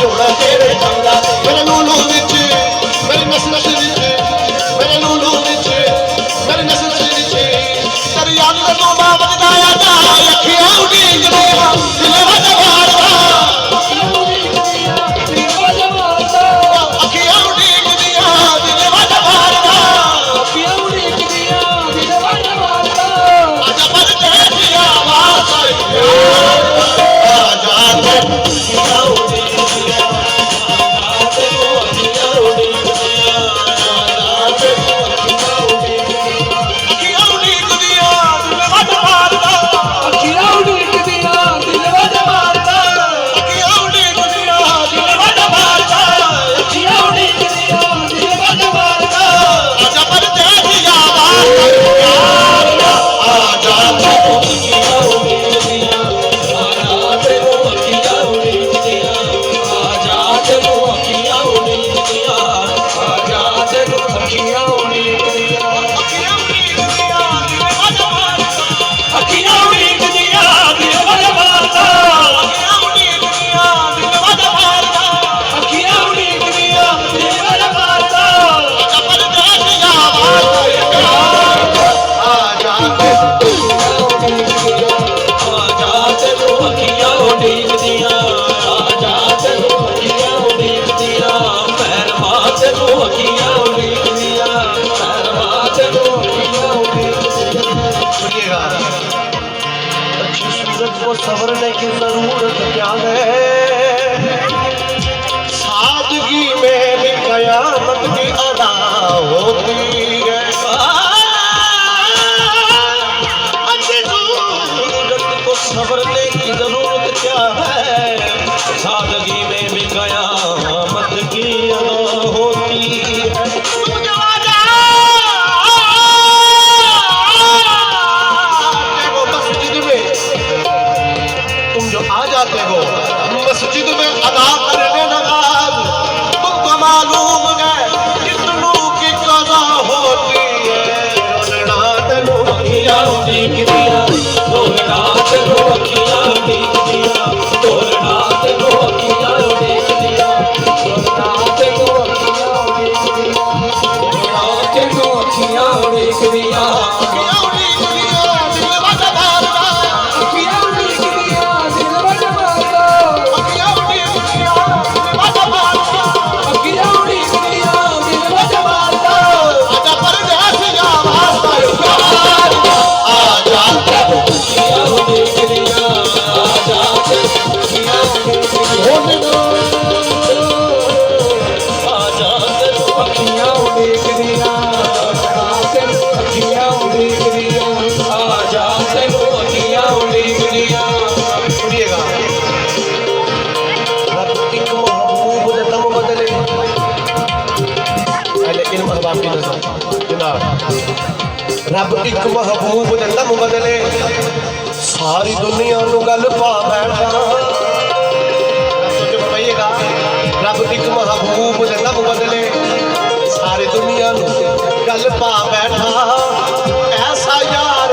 जोड़ा तेरे चंगा मेरे लूलू विच मेरी नस नस विच मेरे लूलू विच मेरी नस नस विच तेरी याद दा तोबा वजदा आया अखियां उड़ीक दे दिल वज मारदा अखियां उड़ीक दिया दिल वज मारदा अखियां उड़ीक दिया दिल वज मारदा आजा पर तेरी आवाज़ आजा ते अखियां उड़ीक दिया आजा ते अखियां उड़ीक दिया आजा ते अखियां उड़ीक दिया अखियां उड़ीक दिया दिल वज मारदा अखियां उड़ीक दिया दिल वज मारदा अखियां उड़ीक दिया दिल वज मारदा अखियां उड़ीक दिया दिल वज मारदा आजा पर तेरी आवाज़ आजा ते अखियां उड़ीक दिया आजा ते अखियां उड़ीक दिया आजा ते अखियां उड़ीक दिया आजा ते अखियां उड़ीक दिया अखियां उड़ीक दिया दिल वज मारदा अखियां उड़ीक दिया दिल वज मारदा अखियां उड़ीक दिया दिल वज मारदा अखियां उड़ीक दिया दिल वज मारदा आजा पर तेरी आवाज़ आजा ते अखियां उड़ीक दिया आजा ते अखियां उड़ीक दिया आजा ते अखियां उड़ीक दिया मेहरबा ते अखियां उड़ीक दिया मेहरबा ते अखियां उड़ीक दिया अच्छी सूरत को संवरने की जरूरत क्या है सादगी में भी कयामत की अदा होती है अच्छी सूरत को संवरने की जरूरत क्या है सादगी में भी कयामत की अदा होती है तुम जो आ जाते हो मस्जिद में तुम जो आ जाते हो मस्जिद में अदा करने नमाज तुमको मालूम है कितनों की कज़ा होती है रोना तनो अखियां उड़ीक दिया रोना तनो अखियां उड़ीक दिया रोना तनो अखियां उड़ीक दिया रोना तनो अखियां उड़ीक दिया रोना तनो अखियां उड़ीक दिया अखियां उड़ीक दिया दिल वज मारदा अखियां उड़ीक दिया दिल वज मारदा अखियां उड़ीक दिया दिल वज मारदा अखियां उड़ीक दिया दिल वज मारदा आजा परदेसी आवाज़ आजा ते अखियां उड़ीक दिया आजा ते अखियां उड़ीक दिया आजा ते अखियां उड़ीक दिया आजा ते अखियां उड़ीक दिया आजा ते अखियां उड़ीक दिया सुनिएगा रब एक महबूब ने दम बदले पहले इन महबूब की नजर जनाब रब एक महबूब ने दम बदले सारी दुनिया नू गल पा बैठा सोचो पाइएगा रब एक महबूब ने दम बदले सारी दुनिया नू गल पा बैठा ऐसा यार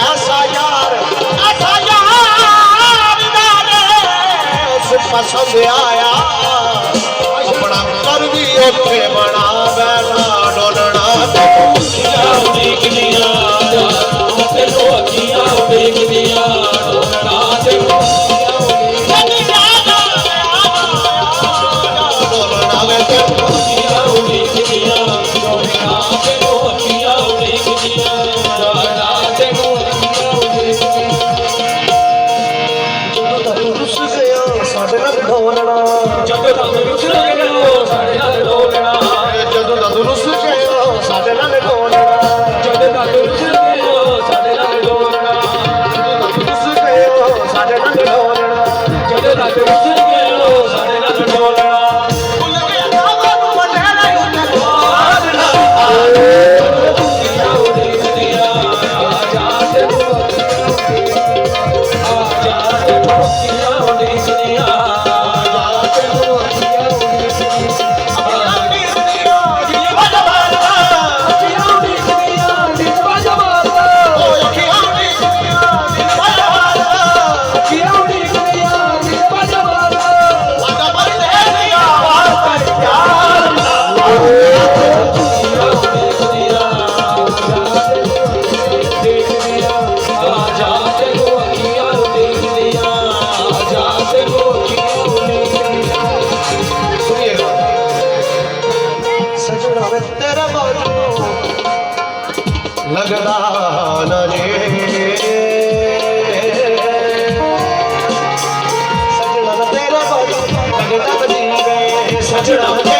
ऐसा यार ऐसा यार पसंद आया अपना कर भी उठे बना बैठा डोलना अखियां उड़ीक दिया तेनो अखियां उड़ीक दिया डोलना तेनो अखियां उड़ीक दिया डोलना वे तेनो अखियां उड़ीक दिया डोलना तेनो अखियां उड़ीक दिया डोलना तेनो अखियां उड़ीक दिया ਜਦੋਂ ਤੱਕ ਰੁੱਸ ਗਿਆ ਸਾਡੇ ਨਾਲ ਢੋਲਣਾ ਜਦੋਂ ਤੱਕ ਰੁੱਸ ਗਿਆ ਸਾਡੇ ਨਾਲ ਢੋਲਣਾ ਜਦੋਂ ਤੱਕ ਰੁੱਸ ਗਿਆ ਸਾਡੇ ਨਾਲ ਢੋਲਣਾ ਜਦੋਂ ਤੱਕ ਰੁੱਸ ਗਿਆ ਸਾਡੇ ਨਾਲ ਢੋਲਣਾ ਜਦੋਂ ਤੱਕ ਰੁੱਸ ਗਿਆ ਸਾਡੇ ਨਾਲ ਢੋਲਣਾ ਜਦੋਂ ਤੱਕ ਰੁੱਸ ਗਿਆ ਸਾਡੇ ਨਾਲ ਢੋਲਣਾ ਭੁੱਲ ਗਿਆ ਬਾਬਾ ਨੂੰ ਮਟੇਰਾ ਉੱਤੇ ਢੋਲਣਾ ਅਖੀਆਂ ਉਡੀਕ ਦਿਆ ਆਜਾ ਤੇ ਆਜਾ ਤੇ ਅਖੀਆਂ ਉਡੀਕ ਦਿਆ ਆਜਾ ਤੇ ਅਖੀਆਂ ਉਡੀਕ ਦਿਆ सजना